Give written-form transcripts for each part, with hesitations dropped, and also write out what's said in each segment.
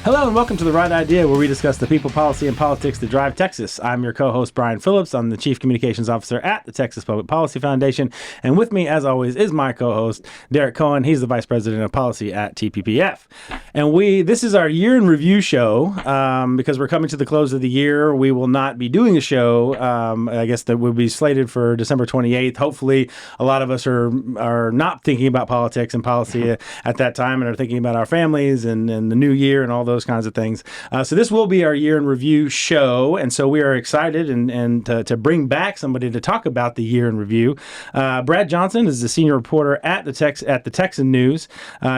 Hello and welcome to The Right Idea, where we discuss the people, policy, and politics that drive Texas. I'm your co-host, Brian Phillips. I'm the Chief Communications Officer at the Texas Public Policy Foundation. And with me, as always, is my co-host, Derek Cohen. He's the Vice President of Policy at TPPF. And this is our year in review show. Because we're coming to the close of the year, we will not be doing a show. I guess that will be slated for December 28th. Hopefully, a lot of us are not thinking about politics and policy at that time and are thinking about our families and the new year and all those kinds of things. So this will be our year in review show, and so we are excited and to bring back somebody to talk about the year in review. Brad Johnson is the senior reporter at the Texan News.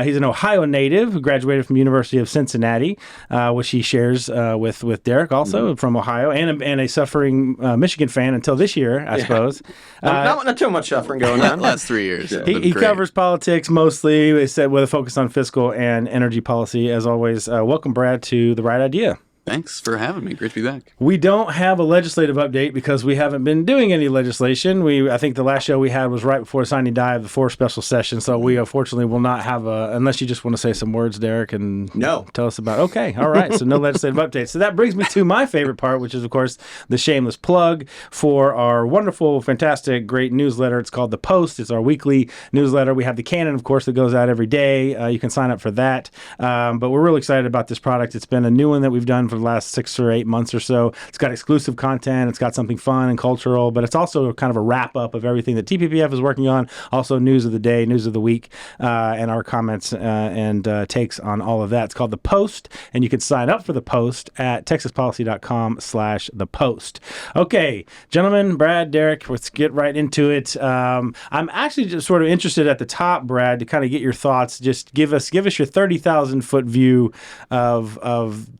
He's an Ohio native who graduated from the University of Cincinnati, which he shares with Derek, also from Ohio, and a suffering Michigan fan until this year, I suppose. Not too much suffering going on. Last 3 years. He covers politics mostly, with a focus on fiscal and energy policy. As always, welcome, Brad, to The Right Idea. Thanks for having me. Great to be back. We don't have a legislative update because we haven't been doing any legislation. I think the last show we had was right before signing die of the 4th special session, so we unfortunately will not have unless you just want to say some words, Derek, and tell us about. Okay, all right, so no legislative updates. So that brings me to my favorite part, which is, of course, the shameless plug for our wonderful, fantastic, great newsletter. It's called The Post. It's our weekly newsletter. We have the Canon, of course, that goes out every day. You can sign up for that. But we're really excited about this product. It's been a new one that we've done for the last 6 or 8 months or so. It's got exclusive content. It's got something fun and cultural, but it's also kind of a wrap-up of everything that TPPF is working on. Also, news of the day, news of the week, and our comments and takes on all of that. It's called The Post, and you can sign up for The Post at texaspolicy.com/The Post. Okay, gentlemen, Brad, Derek, let's get right into it. I'm actually just sort of interested at the top, Brad, to kind of get your thoughts. Just give us your 30,000-foot view of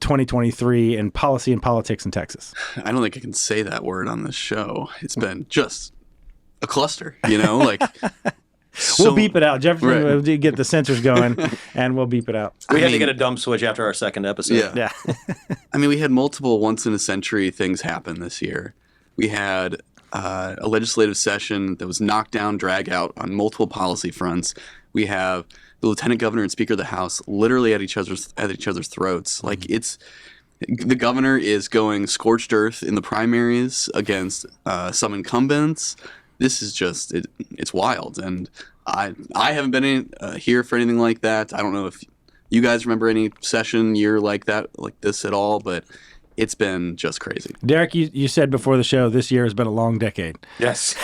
2023 and policy and politics in Texas. I don't think I can say that word on this show. It's been just a cluster, like... We'll beep it out. Jefferson will get the sensors going, and we'll beep it out. We had to get a dump switch after our second episode. Yeah. I mean, we had multiple once-in-a-century things happen this year. We had a legislative session that was knockdown, drag out on multiple policy fronts. We have the lieutenant governor and speaker of the House literally at each other's throats. Like, the governor is going scorched earth in the primaries against some incumbents. This is just, it's wild. And I haven't been here for anything like that. I don't know if you guys remember any session year like this at all, but it's been just crazy. Derek, you said before the show this year has been a long decade. Yes.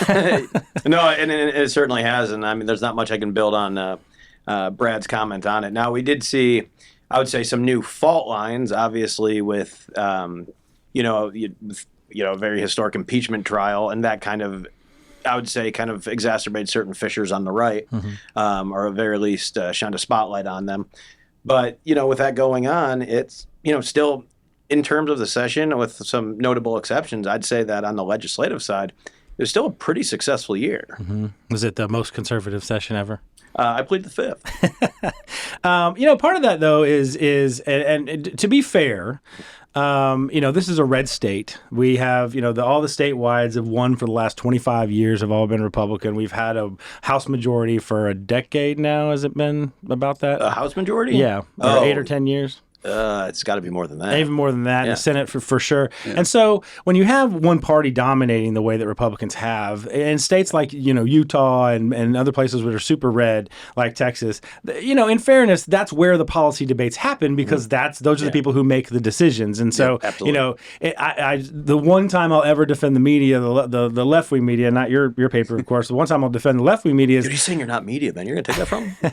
No, and it certainly has. And I mean, there's not much I can build on Brad's comment on it. Now, we did see, I would say, some new fault lines, obviously, with a very historic impeachment trial, and that kind of, I would say, kind of exacerbates certain fissures on the right, or at very least shined a spotlight on them. But with that going on, it's still, in terms of the session, with some notable exceptions, I'd say that on the legislative side, it was still a pretty successful year. Was it the most conservative session ever? I plead the fifth. Part of that, though, is and to be fair, this is a red state. We have, all the statewides have won for the last 25 years, have all been Republican. We've had a House majority for a decade now. Has it been about that? A House majority? Yeah. Or 8 or 10 years. It's got to be more than that. Even more than that, in the Senate for sure. Yeah. And so when you have one party dominating the way that Republicans have, in states like, Utah and other places that are super red, like Texas, in fairness, that's where the policy debates happen because those are the people who make the decisions. And so, the one time I'll ever defend the media, the left-wing media, not your paper, of course, the one time I'll defend the left-wing media is... You're saying you're not media, man. You're going to take that from them?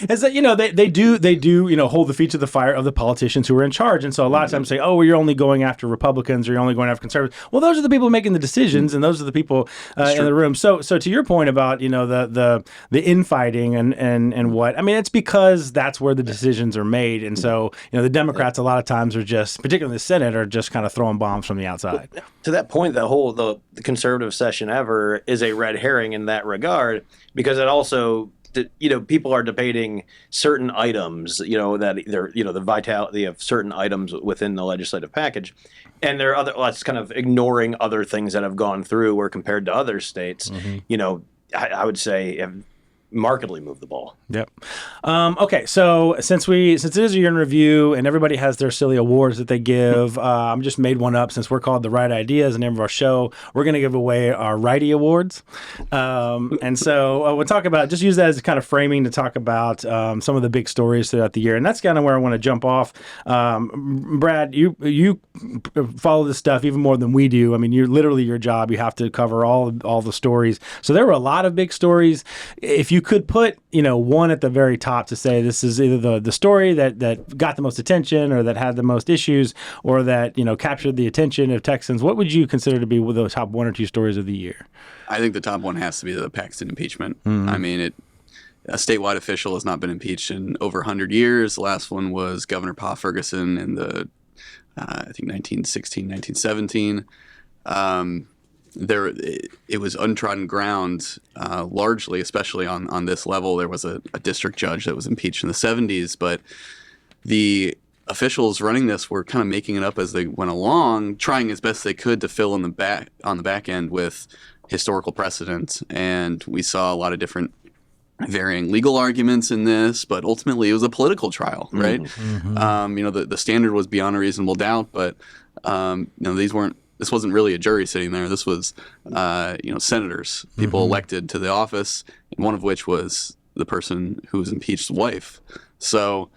Is that, they do hold the feet to the fire of the politicians who are in charge. And so a lot of times say, oh, well, you're only going after Republicans or you're only going after conservatives. Well, those are the people making the decisions and those are the people in the room. So to your point about, the infighting and what, I mean, it's because that's where the decisions are made. And so, the Democrats a lot of times are just, particularly the Senate, are just kind of throwing bombs from the outside. To that point, the conservative session ever is a red herring in that regard because it also... people are debating certain items, that they're, the vitality of certain items within the legislative package. And there are that's kind of ignoring other things that have gone through where compared to other states, I would say markedly moved the ball. Yep. Okay, so since it is a year in review and everybody has their silly awards that they give, I'm just made one up since we're called the Right Ideas, the name of our show. We're going to give away our Righty Awards, and so we'll talk about just use that as kind of framing to talk about some of the big stories throughout the year, and that's kind of where I want to jump off. Brad, you follow this stuff even more than we do. I mean, you're literally your job. You have to cover all the stories. So there were a lot of big stories. If you could put, one at the very top to say this is either the story that got the most attention or that had the most issues or that, captured the attention of Texans, what would you consider to be the top one or two stories of the year? I think the top one has to be the Paxton impeachment. I mean, a statewide official has not been impeached in over 100 years. The last one was Governor Pa Ferguson in the, I think, 1916, 1917. It was untrodden ground, largely, especially on this level. There was a district judge that was impeached in the 70s, but the officials running this were kind of making it up as they went along, trying as best they could to fill in on the back end with historical precedent. And we saw a lot of different varying legal arguments in this, but ultimately it was a political trial, right? Mm-hmm. The standard was beyond a reasonable doubt, but this wasn't really a jury sitting there. This was, senators, people elected to the office, and one of which was the person who was impeached's wife. So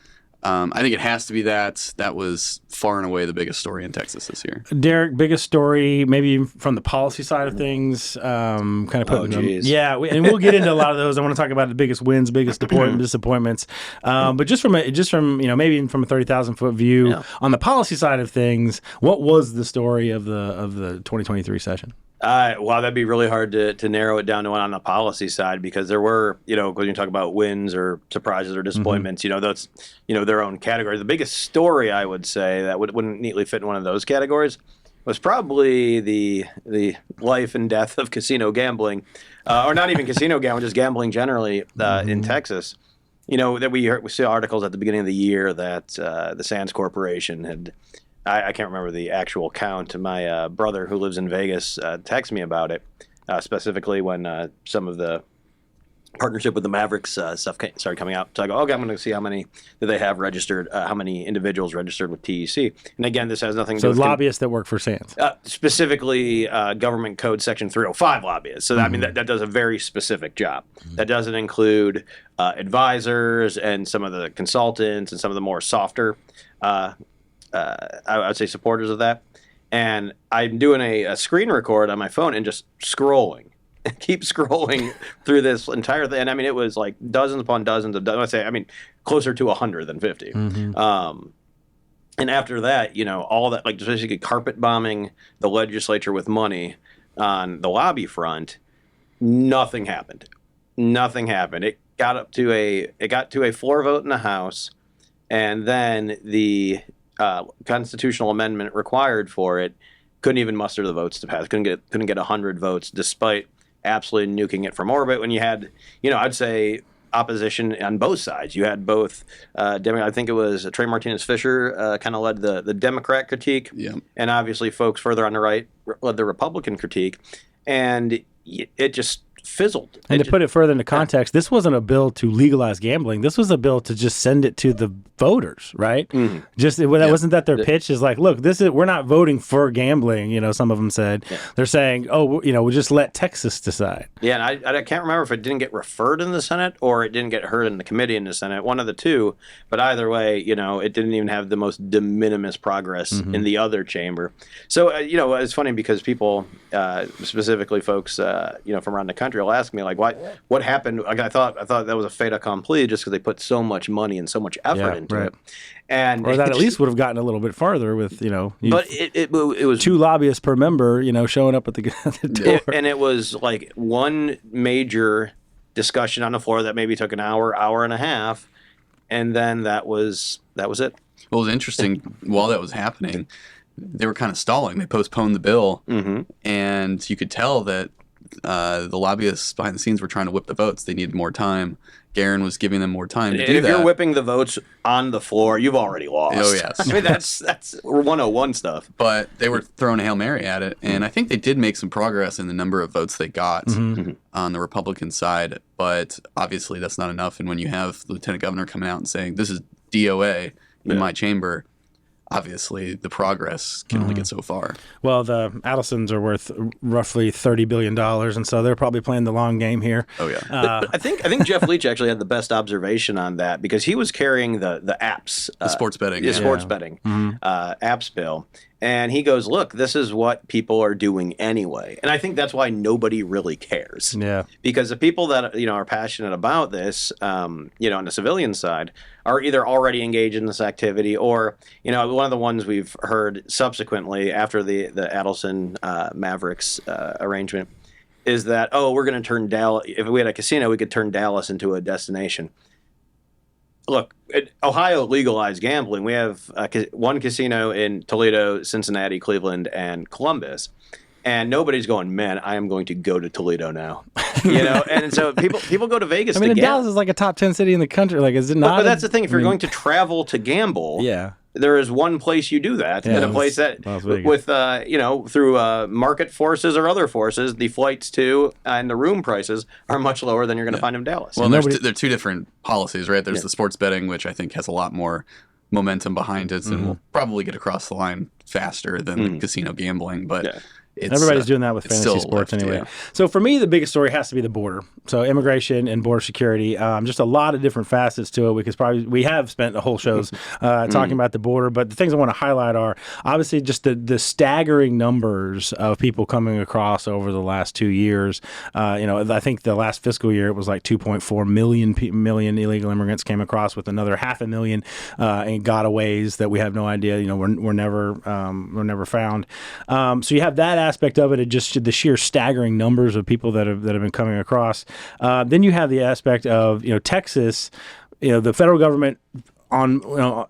I think it has to be that. That was far and away the biggest story in Texas this year. Derek, biggest story, maybe from the policy side of things, kind of putting them. Yeah, and we'll get into a lot of those. I want to talk about the biggest wins, biggest disappointments. But just from maybe from a 30,000-foot view on the policy side of things, what was the story of the 2023 session? Well, that'd be really hard to narrow it down to one on the policy side because there were, when you talk about wins or surprises or disappointments, that's, their own category. The biggest story, I would say, that wouldn't neatly fit in one of those categories was probably the life and death of casino gambling, or not even casino gambling, just gambling generally in Texas. That we see articles at the beginning of the year that the Sands Corporation had. I can't remember the actual count. My brother, who lives in Vegas, texted me about it, specifically when some of the partnership with the Mavericks stuff started coming out. So I go, okay, I'm going to see how many do they have registered, how many individuals registered with TEC. And again, this has nothing to do with lobbyists that work for Sands. Specifically, Government Code Section 305 lobbyists. So I mean, that does a very specific job. That doesn't include advisors and some of the consultants and some of the more softer I would say supporters of that. And I'm doing a screen record on my phone and just scrolling. Keep scrolling through this entire thing. And I mean, it was like dozens upon dozens of, closer to 100 than 50. And after that, all that, like basically carpet bombing the legislature with money on the lobby front, nothing happened. It got to a floor vote in the House, and then the constitutional amendment required for it couldn't even muster the votes to pass. Couldn't get 100 votes, despite absolutely nuking it from orbit. When you had, I'd say opposition on both sides. You had both. I think it was Trey Martinez Fisher kind of led the Democrat critique, and obviously folks further on the right led the Republican critique, and it just fizzled. And to put it further into context, this wasn't a bill to legalize gambling. This was a bill to just send it to the voters, right? Wasn't that their pitch? Is like, look, we're not voting for gambling. Some of them said they're saying, we'll just let Texas decide. Yeah, and I can't remember if it didn't get referred in the Senate or it didn't get heard in the committee in the Senate. One of the two, but either way, it didn't even have the most de minimis progress in the other chamber. So it's funny because people, specifically folks, from around the country, will ask me like, what happened? Like, I thought that was a fait accompli just because they put so much money and so much effort into it, and or that at least would have gotten a little bit farther with But it was 2 lobbyists per member, showing up at the door, and it was like one major discussion on the floor that maybe took an hour and a half, and then that was it. Well, it was interesting while that was happening. They were kind of stalling. They postponed the bill, and you could tell that the lobbyists behind the scenes were trying to whip the votes. They needed more time. Garen was giving them more time to do if that. you're whipping the votes on the floor, you've already lost. Oh, yes. I mean, that's 101 stuff. But they were throwing a Hail Mary at it, and I think they did make some progress in the number of votes they got on the Republican side, but obviously that's not enough. And when you have the Lieutenant Governor coming out and saying, this is DOA in my chamber, obviously the progress can only get so far. Well, the Adelsons are worth roughly $30 billion, and so they're probably playing the long game here. Oh, yeah. But I think Jeff Leach actually had the best observation on that because he was carrying the apps. The sports betting. Sports betting apps bill. And he goes, look, this is what people are doing anyway. And I think that's why nobody really cares. Yeah. Because the people that are passionate about this, on the civilian side, are either already engaged in this activity or, one of the ones we've heard subsequently after the Adelson Mavericks arrangement is that, we're going to turn Dallas, if we had a casino, we could turn Dallas into a destination. Look, Ohio legalized gambling. We have one casino in Toledo, Cincinnati, Cleveland, and Columbus. And nobody's going, man, I am going to go to Toledo now. And so people go to Vegas to gamble. Dallas is like a top 10 city in the country. Like, is it not? But that's the thing. If you're going to travel to gamble, there is one place you do that, and a place that, with through market forces or other forces, the flights to and the room prices are much lower than you're going to find in Dallas. Well, there are two different policies, right? There's the sports betting, which I think has a lot more momentum behind it, and will probably get across the line faster than casino gambling, but. Everybody's doing that with fantasy sports anyway. Yeah. So for me, the biggest story has to be the border. So immigration and border security, just a lot of different facets to it. Because we have spent a whole shows talking about the border, but the things I want to highlight are obviously just the staggering numbers of people coming across over the last 2 years. I think the last fiscal year it was like 2.4 million illegal immigrants came across, with another 500,000 in gotaways that we have no idea. Were never found. So you have that aspect of it, and just the sheer staggering numbers of people that have been coming across. Then you have the aspect of Texas, the federal government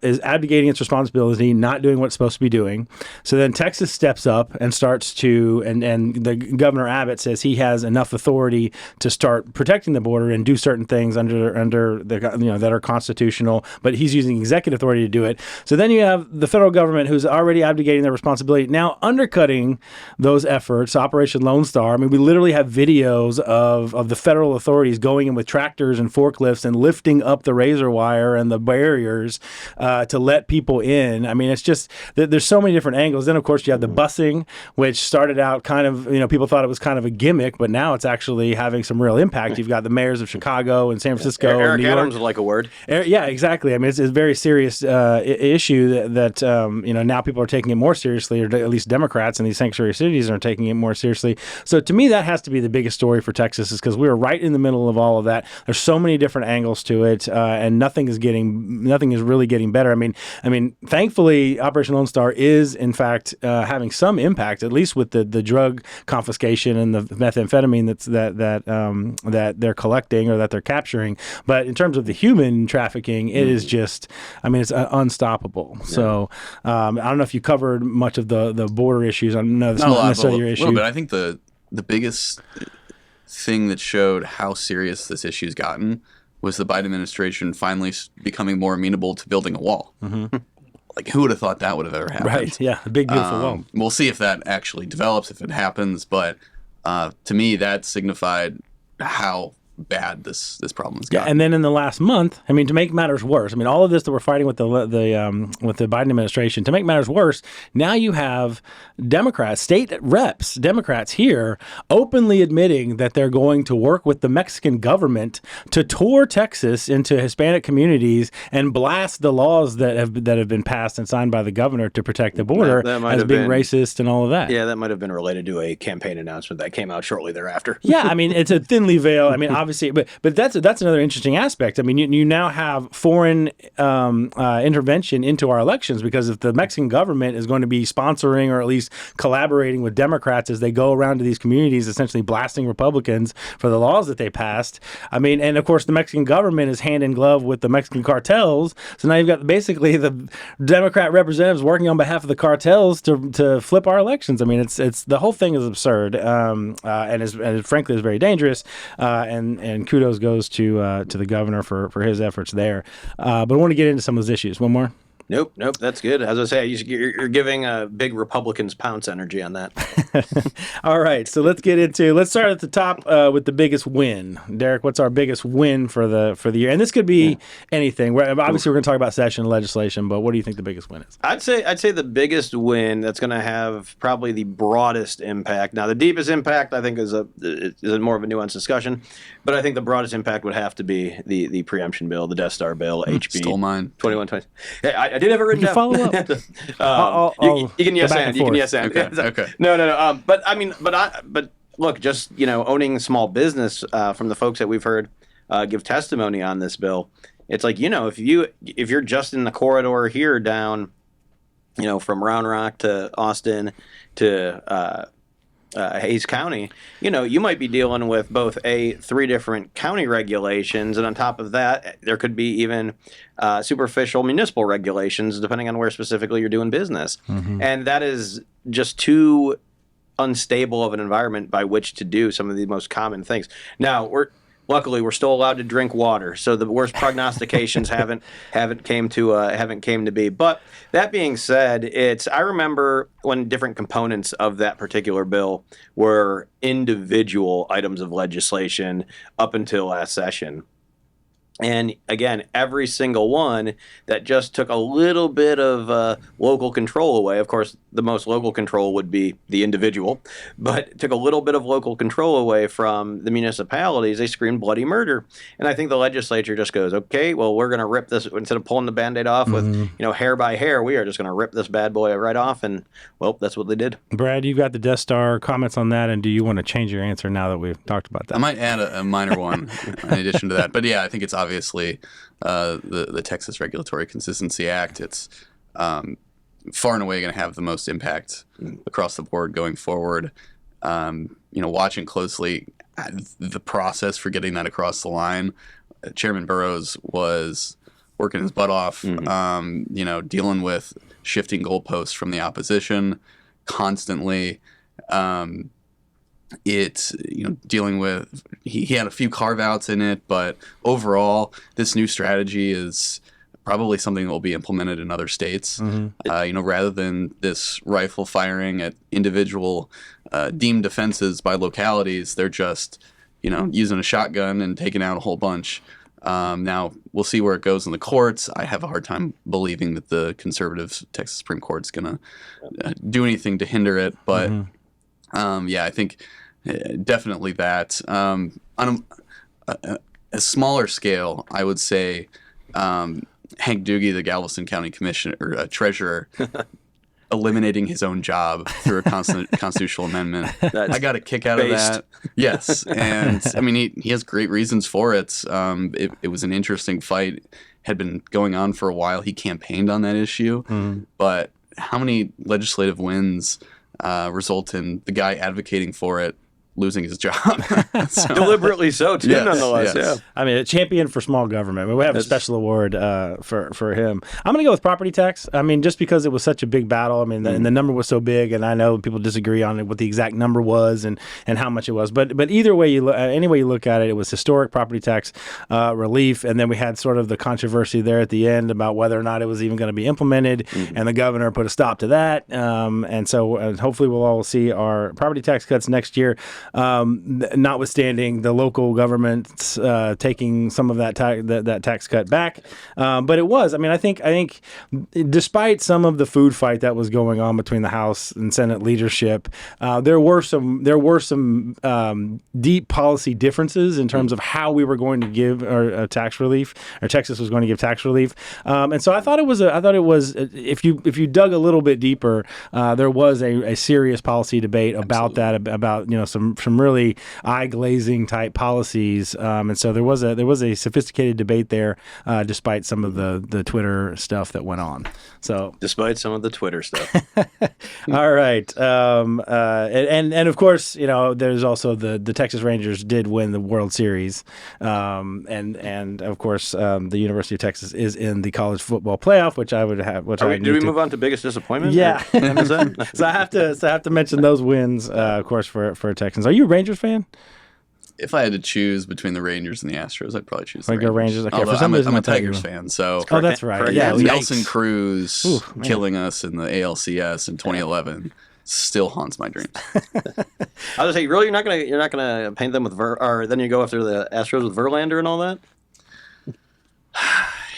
is abdicating its responsibility, not doing what it's supposed to be doing. So then Texas steps up and starts to, and the Governor Abbott says he has enough authority to start protecting the border and do certain things under the that are constitutional, but he's using executive authority to do it. So then you have the federal government, who's already abdicating their responsibility, now undercutting those efforts. Operation Lone Star. I mean, we literally have videos of the federal authorities going in with tractors and forklifts and lifting up the razor wire and the barriers to let people in. I mean, it's just there's so many different angles. Then, of course, you have the busing, which started out kind of, people thought it was kind of a gimmick, but now it's actually having some real impact. You've got the mayors of Chicago and San Francisco. Eric and New York. Adams would like a word. Yeah, exactly. I mean, it's a very serious issue that now people are taking it more seriously, or at least Democrats in these sanctuary cities are taking it more seriously. So to me, that has to be the biggest story for Texas, is because we're right in the middle of all of that. There's so many different angles to it, and nothing is really getting better. I mean, thankfully, Operation Lone Star is in fact having some impact, at least with the drug confiscation and the methamphetamine that they're collecting or that they're capturing. But in terms of the human trafficking, it is just, it's unstoppable. Yeah. So I don't know if you covered much of the border issues. I know that's not necessarily your issue. But I think the biggest thing that showed how serious this issue's gotten was the Biden administration finally becoming more amenable to building a wall. Mm-hmm. Like, who would have thought that would have ever happened? Right, yeah, a big, beautiful wall. We'll see if that actually develops, if it happens, but to me, that signified how bad this problem has gotten. Yeah, and then in the last month, to make matters worse, all of this that we're fighting with the Biden administration, to make matters worse, now you have Democrats, state reps, Democrats here, openly admitting that they're going to work with the Mexican government to tour Texas into Hispanic communities and blast the laws that have been passed and signed by the governor to protect the border as being racist and all of that. Yeah, that might have been related to a campaign announcement that came out shortly thereafter. Yeah, it's a thinly veiled. obviously, but that's another interesting aspect. I mean, you now have foreign intervention into our elections, because if the Mexican government is going to be sponsoring or at least collaborating with Democrats as they go around to these communities, essentially blasting Republicans for the laws that they passed. I mean, and of course, the Mexican government is hand in glove with the Mexican cartels. So now you've got basically the Democrat representatives working on behalf of the cartels to flip our elections. I mean, it's the whole thing is absurd, and frankly is very dangerous. And kudos goes to the governor for his efforts there. But I want to get into some of those issues. One more. Nope. That's good. As I say, you're giving big Republicans pounce energy on that. All right, so let's start at the top with the biggest win. Derek, what's our biggest win for the year? And this could be anything. Obviously, we're going to talk about session legislation, but what do you think the biggest win is? I'd say the biggest win that's going to have probably the broadest impact. Now, the deepest impact I think is more of a nuanced discussion, but I think the broadest impact would have to be the preemption bill, the Death Star bill, HB. Stole mine. 2120. Hey, I did have it written down. Follow up. You can yes and. You can yes and. Okay. No. But look, just owning small business from the folks that we've heard give testimony on this bill, it's like if you're just in the corridor here down, from Round Rock to Austin to Hayes County, you might be dealing with both 3 different county regulations, and on top of that, there could be even superficial municipal regulations, depending on where specifically you're doing business. Mm-hmm. And that is just too unstable of an environment by which to do some of the most common things. Now, luckily we're still allowed to drink water, so the worst prognostications haven't came to be. But that being said, I remember when different components of that particular bill were individual items of legislation up until last session. And again, every single one that just took a little bit of local control away. Of course, the most local control would be the individual, but took a little bit of local control away from the municipalities. They screamed bloody murder. And I think the legislature just goes, okay, well, we're going to rip this, instead of pulling the Band-Aid off with, hair by hair, we are just going to rip this bad boy right off. And, well, that's what they did. Brad, you've got the Death Star comments on that, and do you want to change your answer now that we've talked about that? I might add a minor one in addition to that. But, yeah, I think it's obviously the Texas Regulatory Consistency Act. It's far and away going to have the most impact across the board going forward. Watching closely the process for getting that across the line, Chairman Burrows was working his butt off, dealing with shifting goalposts from the opposition constantly. Dealing with, he had a few carve-outs in it, but overall, this new strategy is probably something that will be implemented in other states. Rather than this rifle firing at individual deemed defenses by localities, they're just, using a shotgun and taking out a whole bunch. Now, we'll see where it goes in the courts. I have a hard time believing that the conservative Texas Supreme Court's going to do anything to hinder it, but I think definitely that. On a smaller scale, I would say Hank Doogie, the Galveston County Commissioner or Treasurer, eliminating his own job through a constitutional amendment. I got a kick out of that. Yes, and I mean he has great reasons for it. It was an interesting fight, had been going on for a while. He campaigned on that issue, but how many legislative wins result in the guy advocating for it losing his job? Deliberately so, too, nonetheless. Yes. Yeah. I mean, a champion for small government. We have a special award for him. I'm going to go with property tax. I mean, just because it was such a big battle. I mean, and the number was so big, and I know people disagree on it, what the exact number was and how much it was. But either way, any way you look at it, it was historic property tax relief. And then we had sort of the controversy there at the end about whether or not it was even going to be implemented. And the governor put a stop to that. And so hopefully we'll all see our property tax cuts next year. Notwithstanding the local governments taking some of that tax cut back, but it was. I mean, I think despite some of the food fight that was going on between the House and Senate leadership, there were some deep policy differences in terms of how we were going to give our tax relief, or Texas was going to give tax relief, and so I thought it was if you dug a little bit deeper, there was a serious policy debate about that, about some some really eye glazing type policies, and so there was a sophisticated debate there, despite some of the Twitter stuff that went on. So despite some of the Twitter stuff. all right, and of course, there's also the Texas Rangers did win the World Series, and of course, the University of Texas is in the college football playoff, which I would have. Did we move on to biggest disappointment? Yeah. So I have to mention those wins, of course, for Texans. Are you a Rangers fan? If I had to choose between the Rangers and the Astros, I'd probably choose the Rangers. Okay, Although for some reason, I'm a I thought Tigers fan, so oh, that's right. Yeah, Nelson Cruz killing us in the ALCS in 2011 still haunts my dreams. I was gonna say, really, you're not gonna paint them with or then you go after the Astros with Verlander and all that.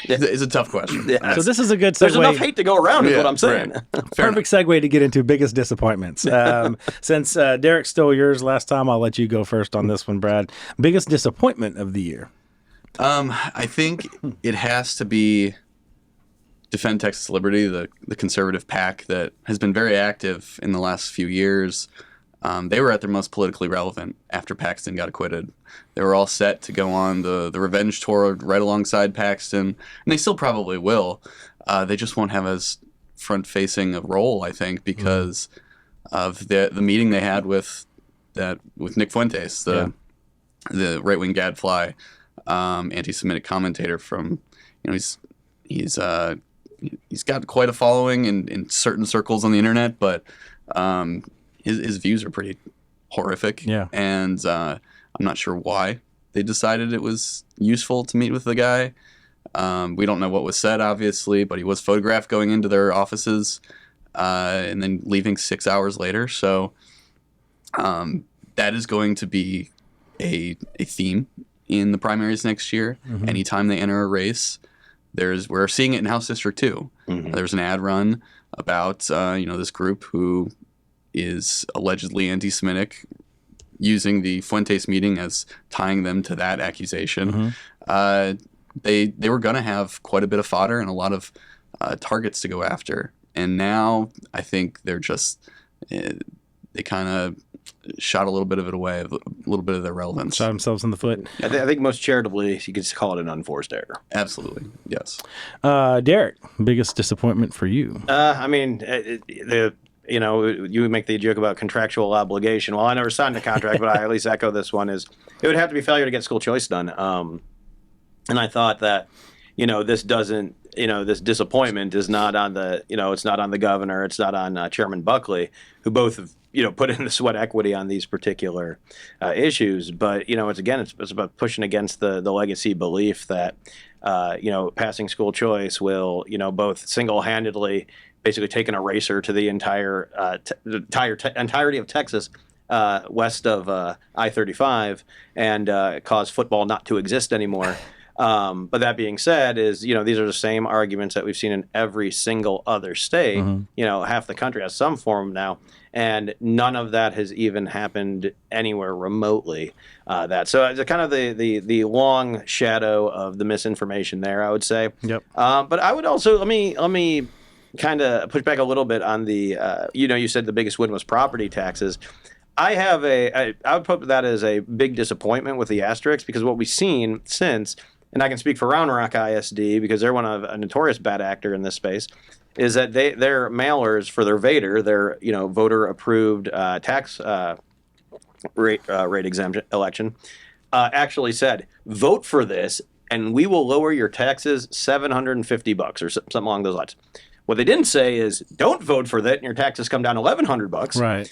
It's a tough question. Yeah. So this is a good segue. There's enough hate to go around, is what I'm saying. Right. Perfect segue to get into biggest disappointments. Since Derek stole yours last time, I'll let you go first on this one, Brad. Biggest disappointment of the year. I think it has to be Defend Texas Liberty, the conservative PAC that has been very active in the last few years. They were at their most politically relevant after Paxton got acquitted. They were all set to go on the revenge tour right alongside Paxton, and they still probably will. They just won't have as front-facing a role, I think, because of the meeting they had with Nick Fuentes, the right-wing gadfly, anti-Semitic commentator from, he's got quite a following in certain circles on the internet, but his views are pretty horrific. Yeah. And I'm not sure why they decided it was useful to meet with the guy. We don't know what was said, obviously, but he was photographed going into their offices and then leaving 6 hours later. So that is going to be a theme in the primaries next year. Mm-hmm. Anytime they enter a race, we're seeing it in House District 2. Mm-hmm. There's an ad run about this group who is allegedly anti-Semitic, using the Fuentes meeting as tying them to that accusation. Mm-hmm. They were going to have quite a bit of fodder and a lot of targets to go after. And now I think they're just, they kind of shot a little bit of it away, a little bit of their relevance. Shot themselves in the foot. I think most charitably, you could just call it an unforced error. Absolutely, yes. Derek, biggest disappointment for you? You make the joke about contractual obligation. Well, I never signed a contract, but I at least echo this one, is it would have to be failure to get school choice done. And I thought that, this disappointment is not on it's not on the governor, it's not on Chairman Buckley, who both have, put in the sweat equity on these particular issues. But, it's about pushing against the legacy belief that, passing school choice will, both single-handedly basically take an eraser to the entirety of Texas west of I-35 and cause football not to exist anymore. But that being said, these are the same arguments that we've seen in every single other state. Mm-hmm. Half the country has some form now, and none of that has even happened anywhere remotely. So it's kind of the long shadow of the misinformation there, I would say. Yep. But I would also let me kind of push back a little bit on the you said the biggest win was property taxes. I would put that as a big disappointment with the asterisk, because what we've seen since, and I can speak for Round Rock ISD because they're a notorious bad actor in this space, is that their mailers for their VADER, their voter approved tax rate exemption election, actually said, vote for this and we will lower your taxes $750 or something along those lines. What they didn't say is, don't vote for that and your taxes come down $1,100. Right.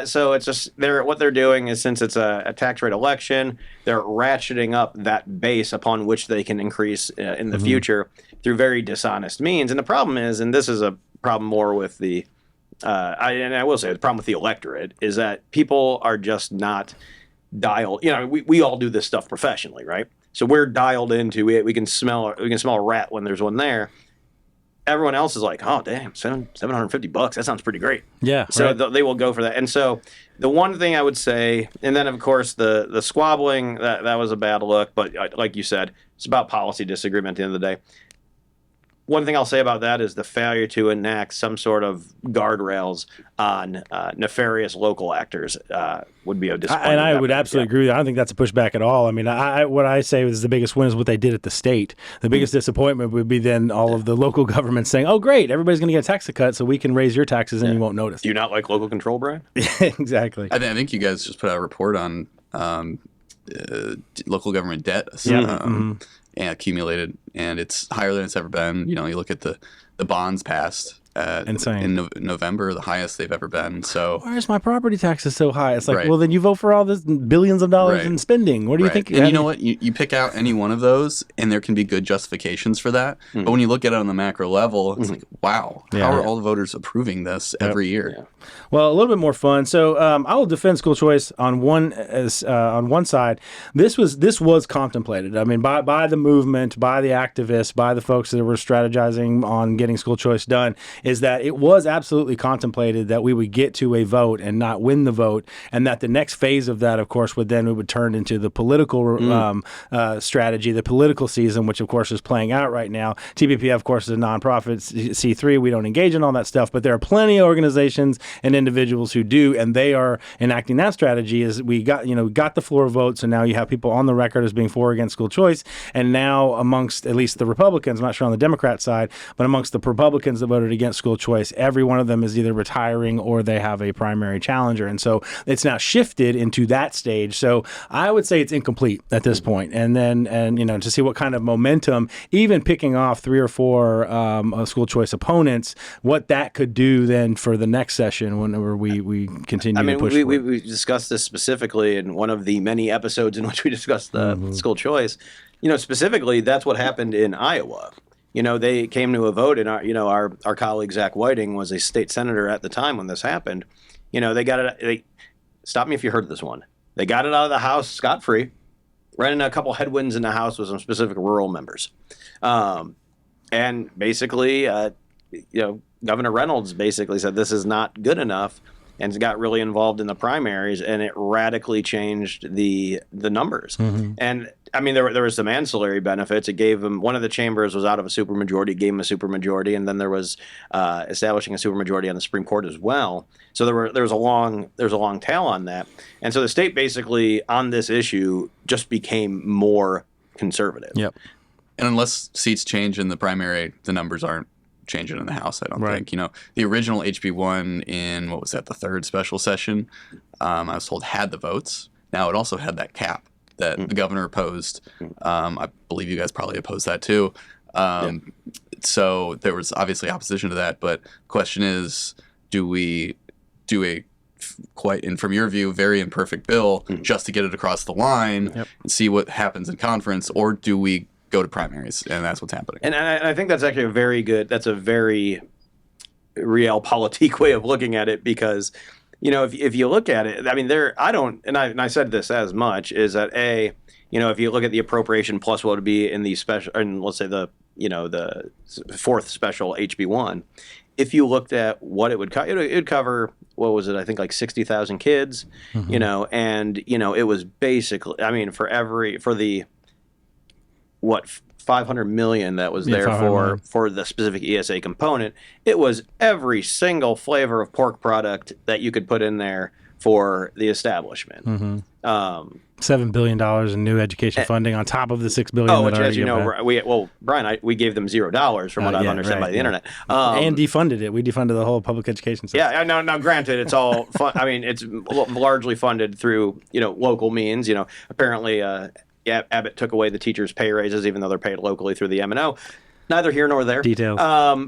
So it's just what they're doing is, since it's a tax rate election, they're ratcheting up that base upon which they can increase in the future through very dishonest means. And the problem is, and this is a problem more with the, I will say the problem with the electorate, is that people are just not dialed. We all do this stuff professionally, right? So we're dialed into it. We can smell a rat when there's one there. Everyone else is like, oh, damn, $750. That sounds pretty great. Yeah. So they will go for that. And so the one thing I would say, and then, of course, the squabbling, that was a bad look. But like you said, it's about policy disagreement at the end of the day. one thing I'll say about that is the failure to enact some sort of guardrails on nefarious local actors would be a disappointment. And I would absolutely agree with you. I don't think that's a pushback at all. I mean, what I say is the biggest win is what they did at the state. The biggest disappointment would be then all of the local governments saying, oh, great, everybody's going to get a tax cut so we can raise your taxes and you won't notice. Do you not like local control, Brian? Exactly. I think you guys just put out a report on local government debt and accumulated, and it's higher than it's ever been. You look at the bonds passed Insane. in November, the highest they've ever been. So why is my property taxes so high? It's like, Right. well, then you vote for all this billions of dollars Right. in spending. What do you Right. think? And you know what? You pick out any one of those, and there can be good justifications for that. But when you look at it on the macro level, it's like, wow, how are all the voters approving this every year? Yeah. Well, a little bit more fun. So I will defend school choice on one side. This was contemplated. I mean, by the movement, by the activists, by the folks that were strategizing on getting school choice done, is that it was absolutely contemplated that we would get to a vote and not win the vote, and that the next phase of that, of course, would turn into the political strategy, the political season, which of course is playing out right now. TBPF, of course, is a nonprofit C3. We don't engage in all that stuff, but there are plenty of organizations and individuals who do, and they are enacting that strategy. Is we got the floor votes, and now you have people on the record as being for or against school choice, and now amongst at least the Republicans, I'm not sure on the Democrat side, but amongst the Republicans that voted against school choice, every one of them is either retiring or they have a primary challenger, and so it's now shifted into that stage. So I would say it's incomplete at this point, and to see what kind of momentum, even picking off 3 or 4 school choice opponents, what that could do then for the next session whenever we continue to push. We discussed this specifically in one of the many episodes in which we discussed the school choice. Specifically, that's what happened in Iowa. They came to a vote, and our colleague Zach Whiting was a state senator at the time when this happened. They got it. Stop me if you heard this one. They got it out of the House scot-free, ran into a couple headwinds in the House with some specific rural members, and basically, Governor Reynolds basically said this is not good enough, and got really involved in the primaries, and it radically changed the numbers. And I mean, there were some ancillary benefits. It gave them, one of the chambers was out of a supermajority, it gave them a supermajority, and then there was establishing a supermajority on the Supreme Court as well. So there was a long tail on that, and so the state basically on this issue just became more conservative. Yep. And unless seats change in the primary, the numbers aren't changing in the House, I don't think. The original HB1 in, what was that, the third special session, I was told had the votes. Now it also had that cap that the governor opposed. I believe you guys probably opposed that too. So there was obviously opposition to that, but the question is, do we do a quite, and from your view, very imperfect bill just to get it across the line and see what happens in conference, or do we go to primaries? And that's what's happening. And I think that's actually that's a very realpolitik way of looking at it, because if you look at it, I mean, I said this as much, is that if you look at the appropriation plus what would be in the special, and let's say the fourth special HB1, if you looked at what it would cover, it would cover, what was it? I think like 60,000 kids, and it was basically, I mean, for the 500 million that was there for the specific ESA component, it was every single flavor of pork product that you could put in there for the establishment. $7 billion in new education funding on top of the $6 billion. Oh, which, as you know, Brian, we gave them $0 from what I've understood by the internet, and defunded it. We defunded the whole public education system. Yeah, now granted, it's all I mean, it's largely funded through local means. Apparently, Abbott took away the teachers' pay raises, even though they're paid locally through the M&O. Neither here nor there. Details.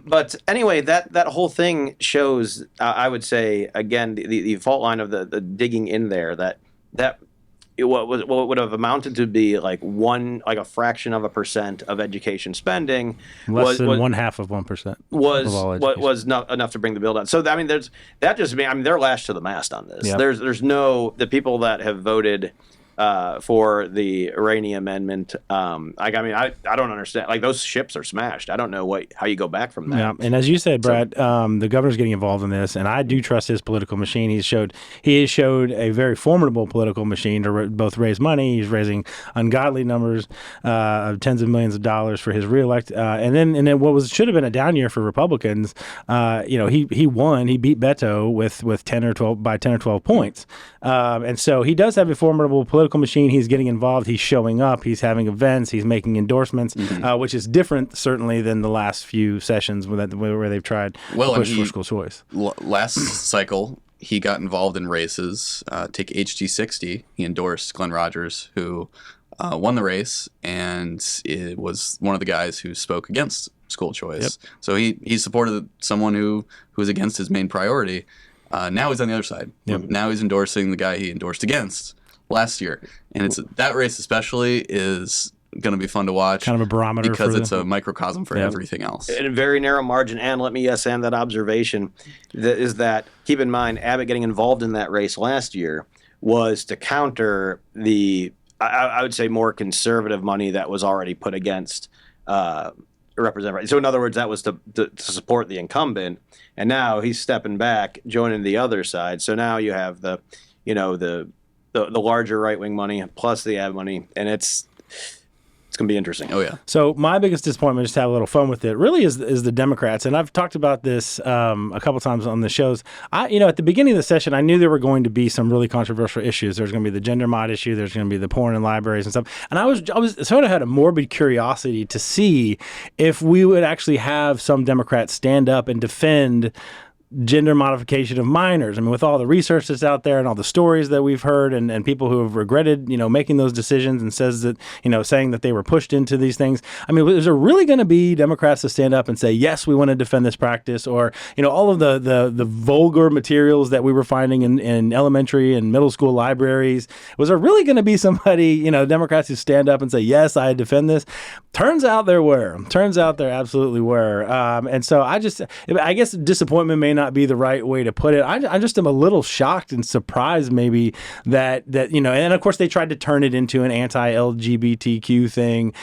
But anyway, that whole thing shows, I would say, again, the fault line of the digging in there, that what would have amounted to be like a fraction of a % of education spending, less than 0.5% was not enough to bring the bill down. So I mean, they're lashed to the mast on this. Yep. There's no, the people that have voted for the Rainey Amendment. I don't understand. Like, those ships are smashed. I don't know how you go back from that. Yeah, and as you said, Brad, the governor's getting involved in this, and I do trust his political machine. He has showed a very formidable political machine to both raise money. He's raising ungodly numbers of tens of millions of dollars for his reelect, and then what should have been a down year for Republicans. He won. He beat Beto with 10 or 12 points, and so he does have a formidable political machine. He's getting involved. He's showing up. He's having events. He's making endorsements, which is different certainly than the last few sessions where they've tried to push for school choice. Last cycle, he got involved in races. Take HD60. He endorsed Glenn Rogers, who won the race, and it was one of the guys who spoke against school choice. Yep. So he supported someone who was against his main priority. Now he's on the other side. Yep. Now he's endorsing the guy he endorsed against last year, and that race especially is going to be fun to watch. Kind of a barometer because it's a microcosm for everything else. In a very narrow margin, and let me end that observation. That keep in mind, Abbott getting involved in that race last year was to counter the I would say more conservative money that was already put against Representative. So in other words, that was to support the incumbent, and now he's stepping back, joining the other side. So now you have the larger right-wing money plus the ad money, and it's going to be interesting. Oh, yeah. So my biggest disappointment, just to have a little fun with it, really is the Democrats. And I've talked about this a couple times on the shows. At the beginning of the session, I knew there were going to be some really controversial issues. There's going to be the gender mod issue. There's going to be the porn in libraries and stuff. And I was sort of had a morbid curiosity to see if we would actually have some Democrats stand up and defend gender modification of minors. I mean, with all the research that's out there and all the stories that we've heard and people who have regretted, making those decisions and saying that they were pushed into these things. I mean, is there really going to be Democrats to stand up and say, yes, we want to defend this practice? Or, all of the vulgar materials that we were finding in elementary and middle school libraries. Was there really going to be somebody, Democrats who stand up and say, yes, I defend this? Turns out there were. Turns out there absolutely were. And so I guess disappointment may not be the right way to put it. I just am a little shocked and surprised maybe that and of course they tried to turn it into an anti-LGBTQ thing,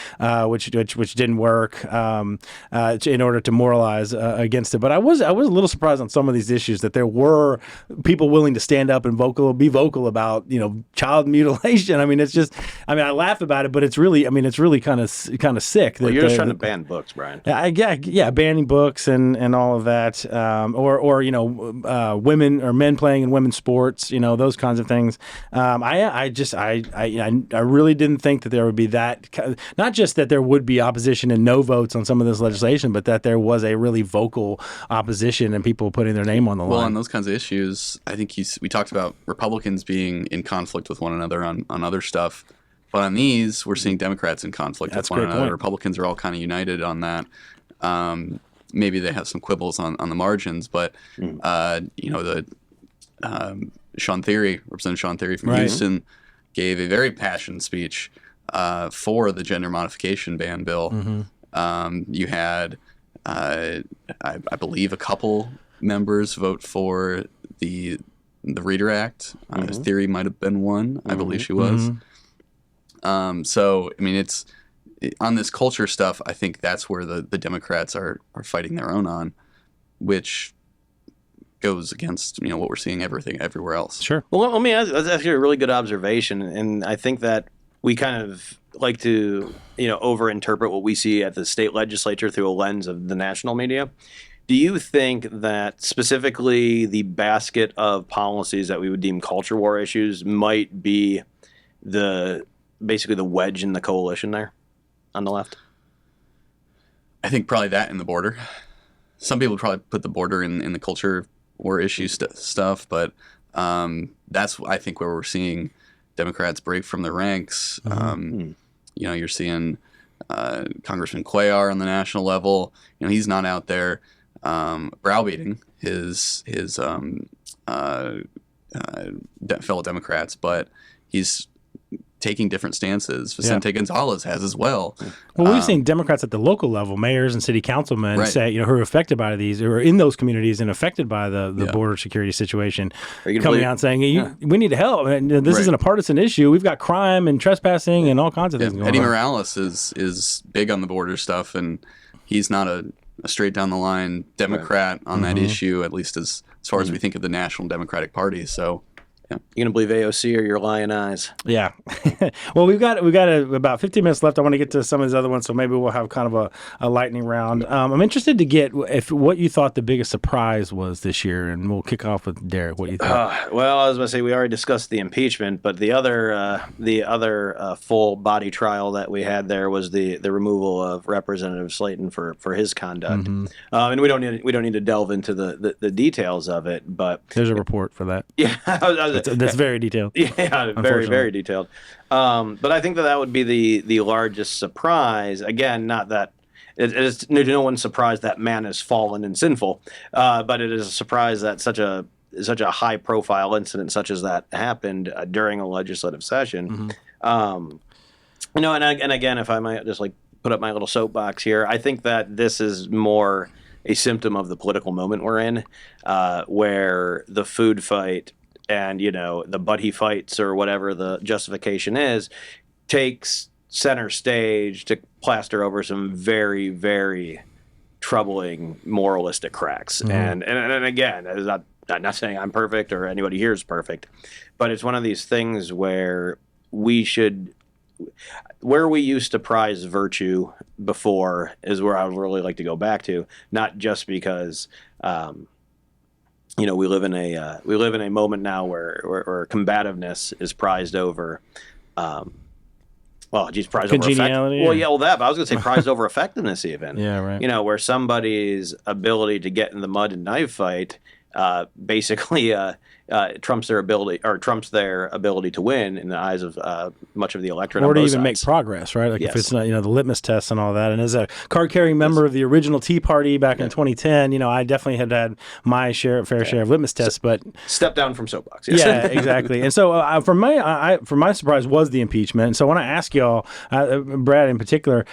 which didn't work in order to moralize against it. But I was a little surprised on some of these issues that there were people willing to stand up and be vocal about child mutilation. I mean, I laugh about it, but it's really kind of sick. Well, you're just trying to ban books, Brian. Yeah, banning books and all of that, or women or men playing in women's sports, those kinds of things. I really didn't think that there would be that, not just that there would be opposition and no votes on some of this legislation, but that there was a really vocal opposition and people putting their name on the line. Well, on those kinds of issues, I think we talked about Republicans being in conflict with one another on other stuff. But on these, we're seeing Democrats in conflict with one another. Point. Republicans are all kind of united on that. Maybe they have some quibbles on the margins, but Representative Sean Theory from Houston gave a very passionate speech for the gender modification ban bill. Mm-hmm. You had, I believe, a couple members vote for the Reader Act. Mm-hmm. Theory might have been one. Mm-hmm. I believe she was. Mm-hmm. So, I mean, it's on this culture stuff. I think that's where the Democrats are fighting their own on, which goes against what we're seeing everywhere else. Sure. Well, let me ask. That's actually a really good observation, and I think that we kind of like to overinterpret what we see at the state legislature through a lens of the national media. Do you think that specifically the basket of policies that we would deem culture war issues might be basically the wedge in the coalition there on the left? I think probably that and the border. Some people would probably put the border in the culture war issue stuff, but that's, I think, where we're seeing Democrats break from the ranks. Mm-hmm. You're seeing Congressman Cuellar on the national level. He's not out there browbeating his fellow Democrats, but he's taking different stances. Vicente Gonzalez has as well. Well, we've seen Democrats at the local level, mayors and city councilmen, say, who are affected by these, who are in those communities and affected by the border security situation, coming out and saying, we need help. And this isn't a partisan issue. We've got crime and trespassing and all kinds of things going on. Eddie Morales is big on the border stuff, and he's not a straight down the line Democrat on that issue, at least as far as we think of the National Democratic Party. So, you gonna believe AOC or your lying eyes? Yeah. Well, we've got about 15 minutes left. I want to get to some of these other ones, so maybe we'll have kind of a lightning round. I'm interested to get what you thought the biggest surprise was this year, and we'll kick off with Derek. What you thought? Well, I was going to say we already discussed the impeachment, but the other full body trial that we had there was the removal of Representative Slayton for his conduct. And we don't need to delve into the details of it, but there's a report for that. Yeah. That's very detailed. Yeah, very, very detailed. But I think that would be the largest surprise. Again, not that it is no one's surprised that man is fallen and sinful, but it is a surprise that such a high-profile incident such as that happened during a legislative session. And again, if I might just put up my little soapbox here, I think that this is more a symptom of the political moment we're in, where the food fight and the buddy fights or whatever the justification is takes center stage to plaster over some very, very troubling moralistic cracks. And again, I'm not saying I'm perfect or anybody here is perfect, but it's one of these things where we used to prize virtue before is where I would really like to go back to, not just because we live in a moment now where combativeness is prized over prized congeniality over that, but I was going to say prized over effectiveness even. Yeah, right. Where somebody's ability to get in the mud and knife fight basically trumps their ability to win in the eyes of much of the electorate. Or to even make progress, right? Like if it's not, the litmus tests and all that. And as a card-carrying member of the original Tea Party back in 2010, I definitely had my fair share of litmus tests. But step down from soapbox. Yes. Yeah, exactly. And so for my surprise was the impeachment. And so when I ask y'all, Brad in particular,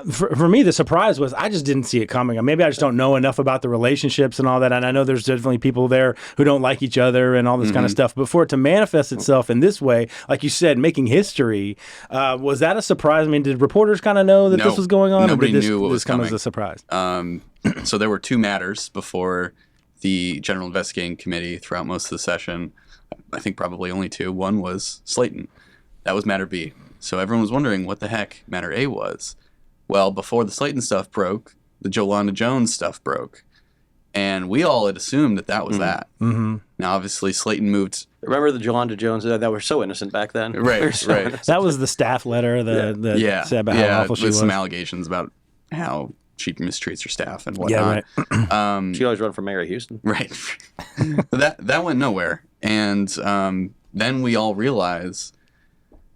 for me the surprise was I just didn't see it coming. Maybe I just don't know enough about the relationships and all that. And I know there's definitely people there who don't like each other and all this kind of stuff. But for it to manifest itself in this way, like you said, making history, was that a surprise? I mean, did reporters kind of know that this was going on? Nobody knew what was coming. This come as a surprise? So there were two matters before the General Investigating Committee throughout most of the session. I think probably only two. One was Slayton. That was matter B. So everyone was wondering what the heck matter A was. Well, before the Slayton stuff broke, the Jolanda Jones stuff broke. And we all had assumed that was that. Now, obviously, Slayton moved. Remember the Jolanda Jones that were so innocent back then? Right. That was the staff letter that said about how awful she was. With some allegations about how she mistreats her staff and whatnot. Yeah, right. She always run for mayor of Houston. Right. that went nowhere. And then we all realize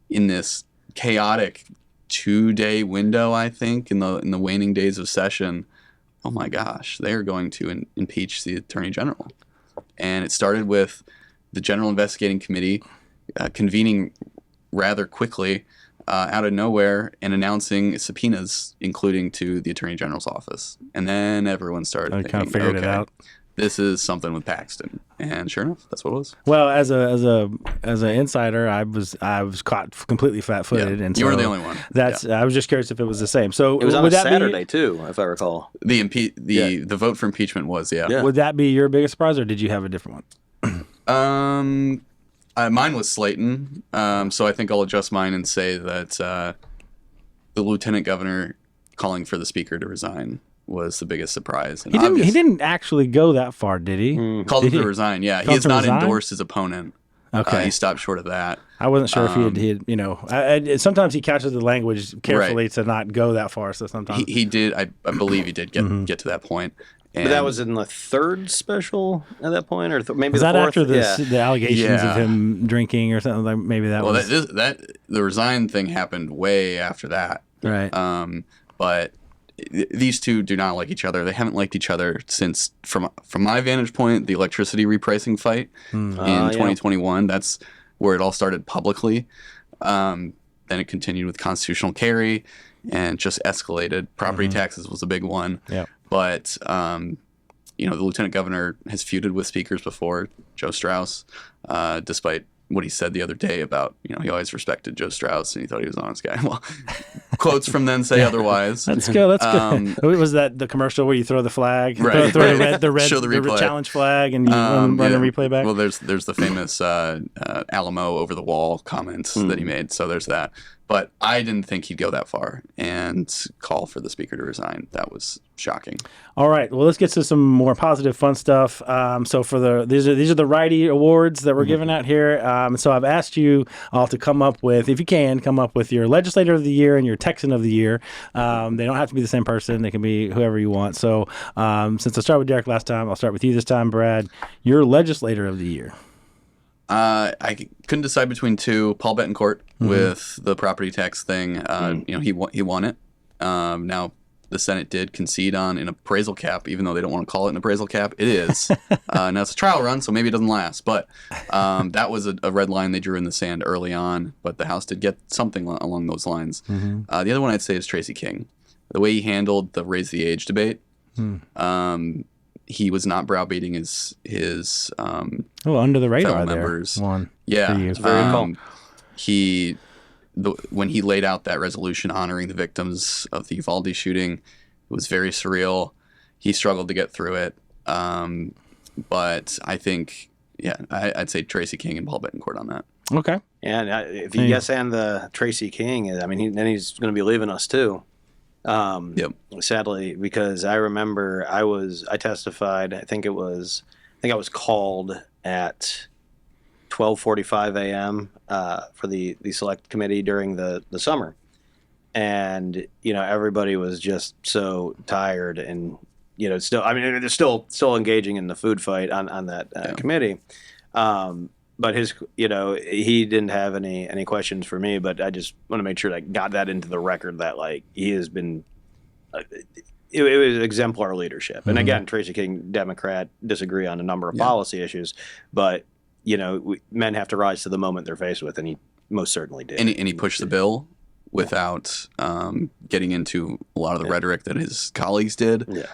in this chaotic 2-day window, I think, in the waning days of session, oh my gosh, they're going to impeach the Attorney General. And it started with the General Investigating Committee convening rather quickly out of nowhere and announcing subpoenas, including to the Attorney General's office. And then everyone started thinking, kind of figured it out. This is something with Paxton, and sure enough, that's what it was. Well, as an insider, I was caught completely flat-footed, and you were the only one. I was just curious if it was the same. So it was on a Saturday too, if I recall. The vote for impeachment was Would that be your biggest surprise, or did you have a different one? Mine was Slayton, so I think I'll adjust mine and say that the lieutenant governor calling for the speaker to resign was the biggest surprise. And he didn't actually go that far, did he? Called him to resign, yeah. He has not endorsed his opponent. Okay. He stopped short of that. I wasn't sure if he had sometimes he catches the language carefully to not go that far, so sometimes. He did, I believe he did get to that point. And but that was in the third special at that point, or maybe was the fourth? After the allegations of him drinking or something like maybe that was. Well, the resign thing happened way after that. Right. But these two do not like each other. They haven't liked each other since, from my vantage point, the electricity repricing fight in 2021. That's where it all started publicly. Then it continued with constitutional carry and just escalated. Property taxes was a big one. Yeah. But, the lieutenant governor has feuded with speakers before, Joe Strauss, despite what he said the other day about, he always respected Joe Strauss and he thought he was an honest guy. Well, quotes from then say otherwise. That's good. That's good. Was that the commercial where you throw the flag, right, throw the red show the replay. challenge flag, and you run the replay back? Well, there's the famous Alamo over the wall comments that he made. So there's that. But I didn't think he'd go that far and call for the speaker to resign. That was shocking. All right. Well, let's get to some more positive, fun stuff. So for these are the Righty Awards that we're giving out here. So I've asked you all to come up with, if you can, come up with your Legislator of the Year and your Texan of the Year. They don't have to be the same person. They can be whoever you want. So since I started with Derek last time, I'll start with you this time, Brad. Your Legislator of the Year. I couldn't decide between two. Paul Betancourt with the property tax thing. He won it. Now the Senate did concede on an appraisal cap, even though they don't want to call it an appraisal cap. It is. Now it's a trial run, so maybe it doesn't last. But that was a red line they drew in the sand early on. But the House did get something along those lines. The other one I'd say is Tracy King. The way he handled the raise the age debate. He was not browbeating his under the radar fellow members. There. One. Yeah, it's very cool. When he laid out that resolution honoring the victims of the Uvalde shooting, it was very surreal. He struggled to get through it, but I think, I'd say Tracy King and Paul Betancourt on that. Okay. And if you guess and the Tracy King, then he's going to be leaving us too. Sadly, because I remember I testified. I think I was called at 12:45 a.m. For the select committee during the summer, and everybody was just so tired, and they're still engaging in the food fight on that committee. But he didn't have any questions for me, but I just want to make sure that I got that into the record that he has been, it was exemplar leadership. And again, Tracy King, Democrat, disagree on a number of policy issues, but men have to rise to the moment they're faced with, and he most certainly did. And he pushed the bill without getting into a lot of the rhetoric that his colleagues did,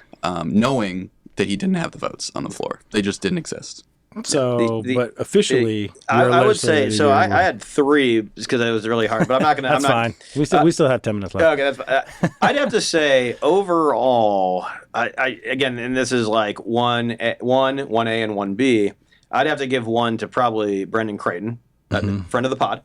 knowing that he didn't have the votes on the floor. They just didn't exist. So, but officially, I would say so. I had three because it was really hard, but I'm not going to. That's fine. We still have 10 minutes left. Okay, I'd have to say overall, I again, and this is like 1A and 1B. I'd have to give one to probably Brendan Creighton, friend of the pod.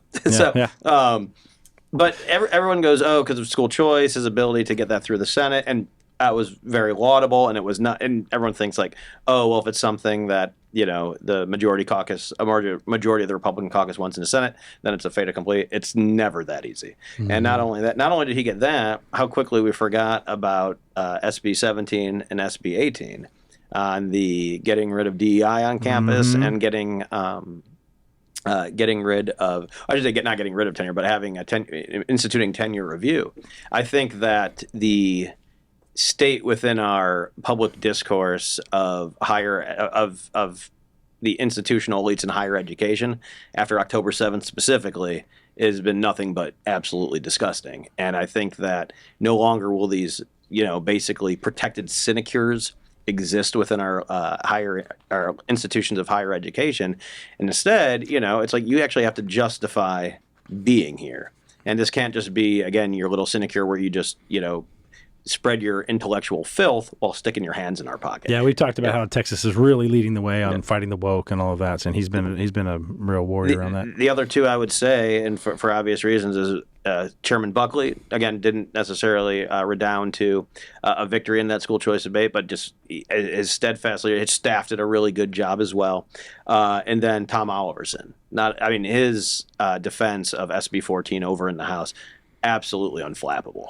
But everyone goes, because of school choice, his ability to get that through the Senate, and that was very laudable, and it was not. And everyone thinks if it's something that the majority of the Republican caucus wants in the Senate, then it's a fait accompli. It's never that easy. And not only did he get that, how quickly we forgot about SB 17 and SB 18 on the getting rid of DEI on campus and getting rid of, I should say, not getting rid of tenure, but having instituting tenure review. I think that the state within our public discourse of the institutional elites in higher education after October 7th specifically has been nothing but absolutely disgusting. And I think that no longer will these, basically protected sinecures exist within our our institutions of higher education. And instead, it's like you actually have to justify being here. And this can't just be, again, your little sinecure where you just, spread your intellectual filth while sticking your hands in our pocket. Yeah, we talked about how Texas is really leading the way on fighting the woke and all of that, and he's been a real warrior on that. The other two I would say, and for obvious reasons, is Chairman Buckley, again, didn't necessarily redound to a victory in that school choice debate, but just his his staff did a really good job as well. And then Tom Oliverson, his defense of SB 14 over in the House, absolutely unflappable.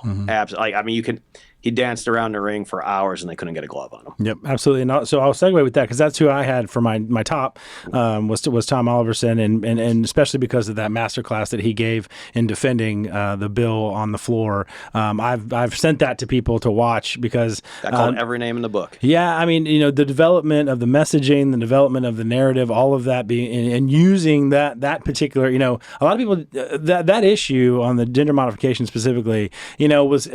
he danced around the ring for hours and they couldn't get a glove on him. Yep, absolutely. And so I'll segue with that because that's who I had for my top was Tom Oliverson, and especially because of that masterclass that he gave in defending the bill on the floor. I've sent that to people to watch because I called every name in the book. Yeah, I mean, the development of the messaging, the development of the narrative, all of that being and using that particular, a lot of people that issue on the gender modification specifically, was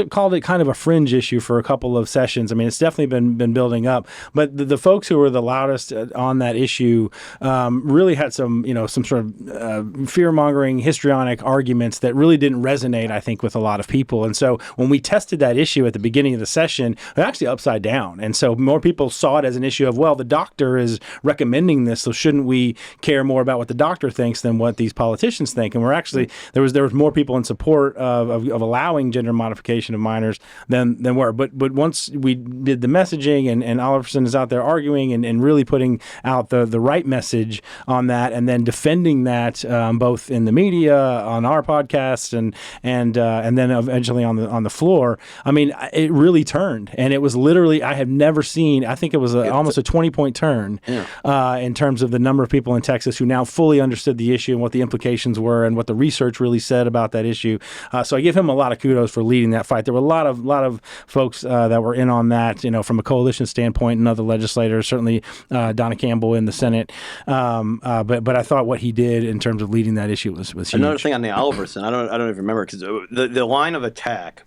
called it kind of a fringe issue for a couple of sessions. I mean, it's definitely been building up, but the folks who were the loudest on that issue really had some sort of fear-mongering, histrionic arguments that really didn't resonate, I think, with a lot of people. And so when we tested that issue at the beginning of the session, it actually upside down. And so more people saw it as an issue of, well, the doctor is recommending this, so shouldn't we care more about what the doctor thinks than what these politicians think? And we're actually there was more people in support of allowing gender modification of minors than were. But once we did the messaging and Oliverson is out there arguing and really putting out the right message on that, and then defending that both in the media, on our podcast, and then eventually on the floor. I mean, it really turned, and it was literally, I have never seen. I think it was almost a 20-point turn in terms of the number of people in Texas who now fully understood the issue and what the implications were and what the research really said about that issue. So I give him a lot of kudos for leading that fight. There were a lot of folks that were in on that, from a coalition standpoint, and other legislators, certainly Donna Campbell in the Senate. But I thought what he did in terms of leading that issue was huge. Another thing on the Oliverson, I don't even remember, because the line of attack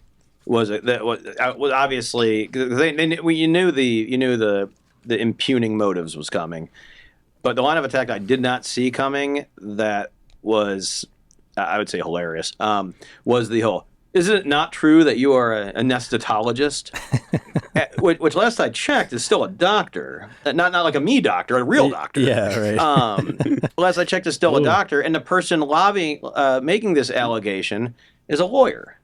was obviously, you knew the impugning motives was coming, but the line of attack I did not see coming that was, I would say, hilarious, was the whole, isn't it not true that you are a anesthetologist? Which last I checked is still a doctor, not like a me doctor, a real doctor. Yeah, right. Last I checked is still a doctor, and the person making this allegation is a lawyer.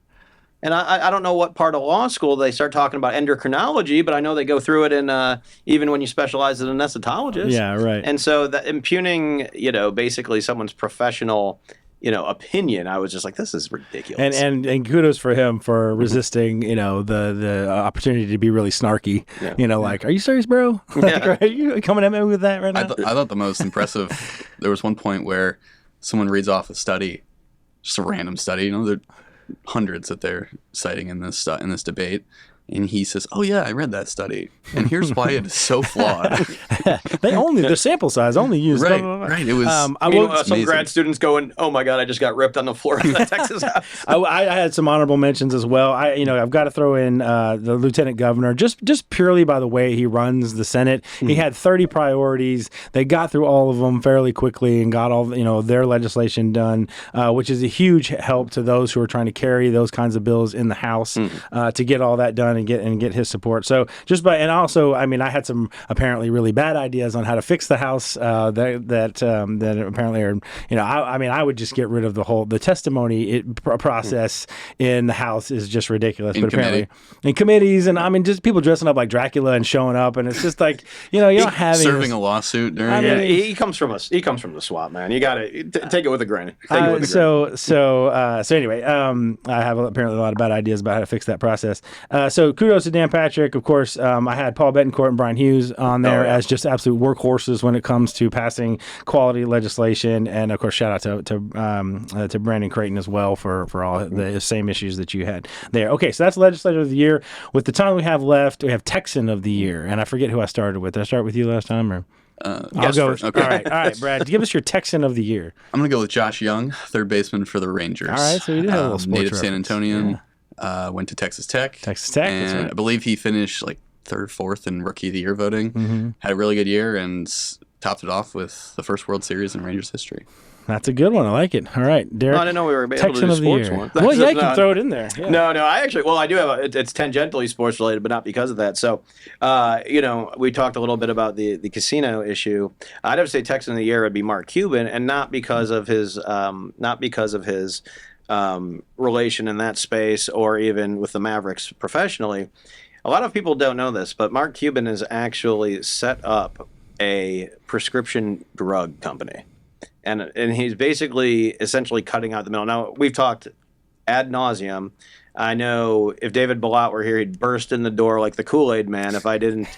And I don't know what part of law school they start talking about endocrinology, but I know they go through it in even when you specialize as an anesthetologist. Yeah, right. And so that impugning, basically someone's professional, opinion, I was just like, this is ridiculous. And kudos for him for resisting, the opportunity to be really snarky. Yeah. Like, are you serious, bro? Like, are you coming at me with that right now? I thought the most impressive, there was one point where someone reads off a study, just a random study, there are hundreds that they're citing in this debate. And he says, "Oh yeah, I read that study, and here's why it is so flawed." The sample size only used right. It was some grad students going, "Oh my god, I just got ripped on the floor of the Texas house." I had some honorable mentions as well. I've got to throw in the lieutenant governor just purely by the way he runs the Senate. He had 30 priorities. They got through all of them fairly quickly and got all their legislation done, which is a huge help to those who are trying to carry those kinds of bills in the House to get all that done. And get his support. So I had some apparently really bad ideas on how to fix the House that apparently are, I would just get rid of the testimony process in the House is just ridiculous. But apparently in committees and just people dressing up like Dracula and showing up, and it's just like you don't have serving a lawsuit during. He comes from the swamp, man. You got to take it with a grain. So anyway, I have apparently a lot of bad ideas about how to fix that process. So kudos to Dan Patrick. Of course, I had Paul Betancourt and Brian Hughes on there as just absolute workhorses when it comes to passing quality legislation. And of course, shout out to Brandon Creighton as well for all the same issues that you had there. Okay, so that's Legislator of the Year. With the time we have left, we have Texan of the Year. And I forget who I started with. Did I start with you last time? Or I'll go. Okay. All right, Brad. Give us your Texan of the Year. I'm going to go with Josh Young, third baseman for the Rangers. All right, so you do have a little sports native San Antonian. Yeah. Went to Texas Tech. And that's right. I believe he finished like third, fourth in Rookie of the Year voting. Had a really good year and topped it off with the first World Series in Rangers history. That's a good one. I like it. All right, Derek. I didn't know we were able to do sports one. Well, yeah, you can throw it in there. Yeah. No, I do have it's tangentially sports related, but not because of that. So, we talked a little bit about the casino issue. I'd have to say Texan of the Year would be Mark Cuban, and not because of his relation in that space or even with the Mavericks professionally. A lot of people don't know this, but Mark Cuban has actually set up a prescription drug company. And he's basically essentially cutting out the middle. Now, we've talked ad nauseum. I know if David Ballot were here, he'd burst in the door like the Kool-Aid man if I didn't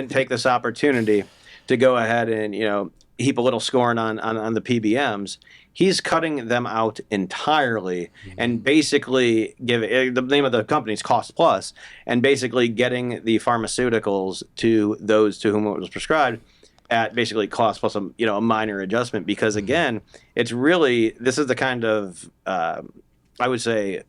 take this opportunity to go ahead and, heap a little scorn on the PBMs. He's cutting them out entirely and basically the name of the company is Cost Plus, and basically getting the pharmaceuticals to those to whom it was prescribed at basically cost plus a minor adjustment, because again, this is the kind of I would say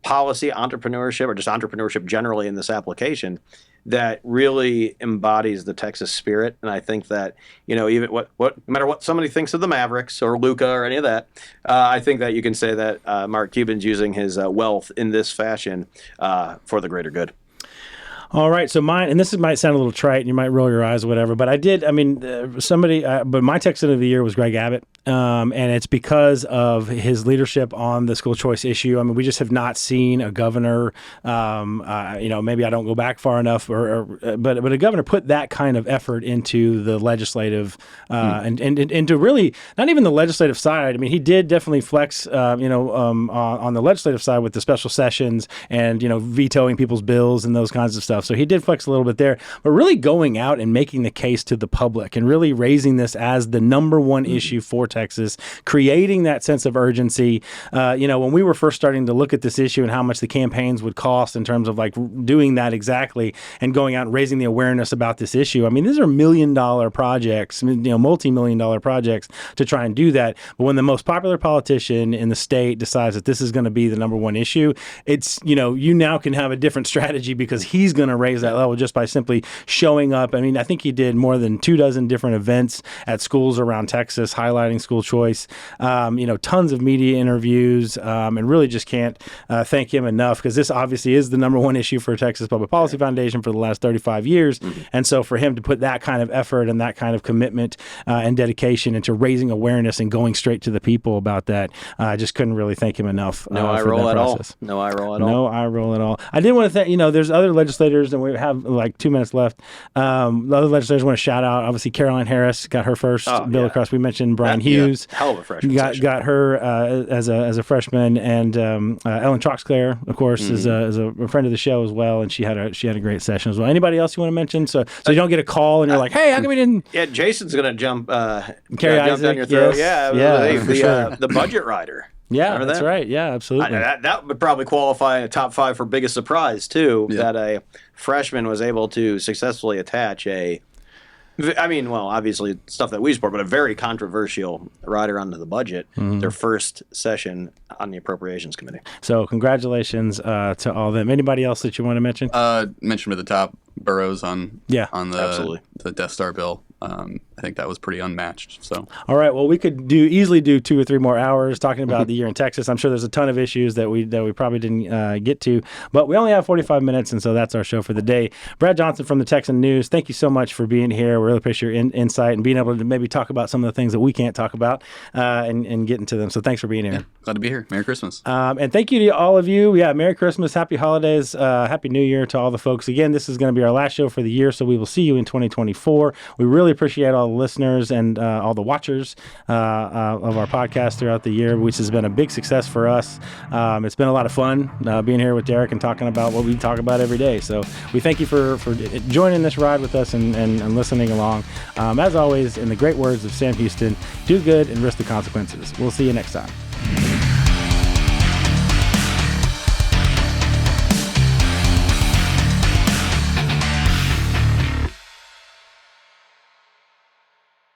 policy entrepreneurship, or just entrepreneurship generally in this application, that really embodies the Texas spirit. And I think that, even no matter what somebody thinks of the Mavericks or Luka or any of that, I think that you can say that Mark Cuban's using his wealth in this fashion for the greater good. All right, so mine, and this might sound a little trite, and you might roll your eyes or whatever, but but my Texan of the year was Greg Abbott, and it's because of his leadership on the school choice issue. I mean, we just have not seen a governor, maybe I don't go back far enough, but a governor put that kind of effort into the legislative, and to really, not even the legislative side. I mean, he did definitely flex, on the legislative side with the special sessions and, vetoing people's bills and those kinds of stuff. So he did flex a little bit there, but really going out and making the case to the public and really raising this as the number one issue for Texas, creating that sense of urgency. When we were first starting to look at this issue and how much the campaigns would cost in terms of like doing that exactly and going out and raising the awareness about this issue. I mean, these are $1 million projects, multi-million-dollar projects to try and do that. But when the most popular politician in the state decides that this is going to be the number one issue, it's, you now can have a different strategy because he's going to raise that level just by simply showing up. I mean, I think he did more than 24 different events at schools around Texas highlighting school choice, tons of media interviews, and really just can't thank him enough, because this obviously is the number one issue for Texas Public Policy Foundation for the last 35 years. And so for him to put that kind of effort and that kind of commitment and dedication into raising awareness and going straight to the people about that, I just couldn't really thank him enough. No eye roll at all. No eye roll at all. No eye roll at all. I did want to thank, there's other legislators, and we have like 2 minutes left. The other legislators want to shout out, obviously, Caroline Harris got her first bill across. We mentioned Brian Hughes. Hell of a freshman. Got her as a freshman, and Ellen Troxclair, of course, is a friend of the show as well, and she had a great session as well. Anybody else you want to mention? So you don't get a call and you're like, hey, how come we didn't? Yeah, Jason's gonna jump Carrie Isaac, down your throat. Sure. The budget rider. Yeah, Remember that's that? Right. Yeah, absolutely. That would probably qualify a top 5 for biggest surprise too. Yeah. That a freshman was able to successfully attach obviously stuff that we support, but a very controversial rider onto the budget. Their first session on the Appropriations Committee. So congratulations to all of them. Anybody else that you want to mention? Mention at the top, Burroughs on the Death Star bill. I think that was pretty unmatched. So, all right. Well, we could easily do 2 or 3 more hours talking about the year in Texas. I'm sure there's a ton of issues that we probably didn't get to, but we only have 45 minutes, and so that's our show for the day. Brad Johnson from the Texan News, thank you so much for being here. We really appreciate your insight and being able to maybe talk about some of the things that we can't talk about and get into them. So thanks for being here. Yeah, glad to be here. Merry Christmas. And thank you to all of you. Yeah, Merry Christmas, Happy Holidays, Happy New Year to all the folks. Again, this is going to be our last show for the year, so we will see you in 2024. We really appreciate all the listeners and all the watchers of our podcast throughout the year, which has been a big success for us. It's been a lot of fun being here with Derek and talking about what we talk about every day. So we thank you for joining this ride with us and listening along. As always, in the great words of Sam Houston, do good and risk the consequences. We'll see you next time.